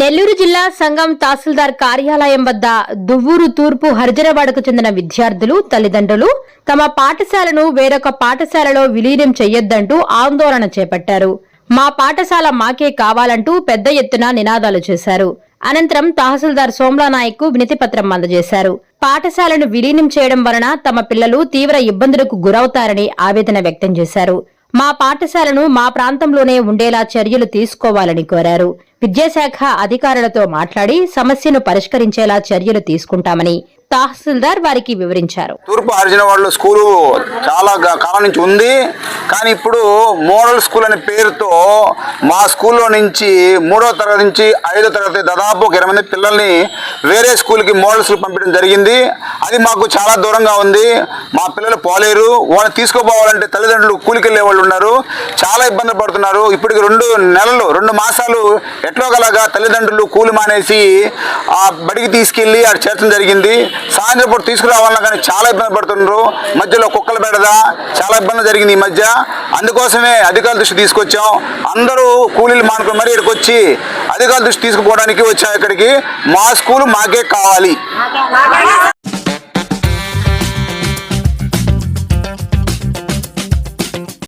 నెల్లూరు జిల్లా సంగం తహసీల్దార్ కార్యాలయం వద్ద దువ్వూరు తూర్పు హరిజనవాడకు చెందిన విద్యార్థులు తల్లిదండ్రులు తమ పాఠశాలను వేరొక పాఠశాలలో విలీనం చేయొద్దంటూ ఆందోళన చేపట్టారు. మా పాఠశాల మాకే కావాలంటూ పెద్ద ఎత్తున నినాదాలు చేశారు. అనంతరం తహసీల్దార్ సోమ్లానాయక్ కు వినతి పత్రం అందజేశారు. పాఠశాలను విలీనం చేయడం వలన తమ పిల్లలు తీవ్ర ఇబ్బందులకు గురవుతారని ఆవేదన వ్యక్తం చేశారు. మా పాఠశాలను మా ప్రాంతంలోనే ఉండేలా చర్యలు తీసుకోవాలని కోరారు. విద్యాశాఖ అధికారులతో మాట్లాడి సమస్యను పరిష్కరించేలా చర్యలు తీసుకుంటామని తహసీల్దార్ వారికి వివరించారు. తూర్పు హరిజనవాడలో స్కూలు చాలా కాలం నుంచి ఉంది, కానీ ఇప్పుడు మోడల్ స్కూల్ అనే పేరుతో మా స్కూల్లో నుంచి 3వ తరగతి నుంచి 5వ తరగతి దాదాపు 20 మంది పిల్లల్ని వేరే స్కూల్కి మోడల్ స్కూల్ పంపించడం జరిగింది. అది మాకు చాలా దూరంగా ఉంది. మా పిల్లలు పోలేరు. వాళ్ళని తీసుకోపోవాలంటే తల్లిదండ్రులు కూలికి వెళ్ళే వాళ్ళు ఉన్నారు, చాలా ఇబ్బంది పడుతున్నారు. ఇప్పటికి 2 మాసాలు ఎట్లోగలాగా తల్లిదండ్రులు కూలి మానేసి ఆ బడికి తీసుకెళ్లి ఆడ చేర్చడం జరిగింది. సాయంత్రం పూట తీసుకురావాలన్నా కానీ చాలా ఇబ్బంది పడుతున్నారు. మధ్యలో కుక్కల బెడద చాలా ఇబ్బంది జరిగింది ఈ మధ్య. అందుకోసమే అధికారుల దృష్టి తీసుకొచ్చాం. అందరూ కూలీలు మానుకుని మరీ ఇక్కడికి వచ్చి అధికారుల దృష్టి తీసుకుపోవడానికి వచ్చాం. ఇక్కడికి మా స్కూలు మాకే కావాలి.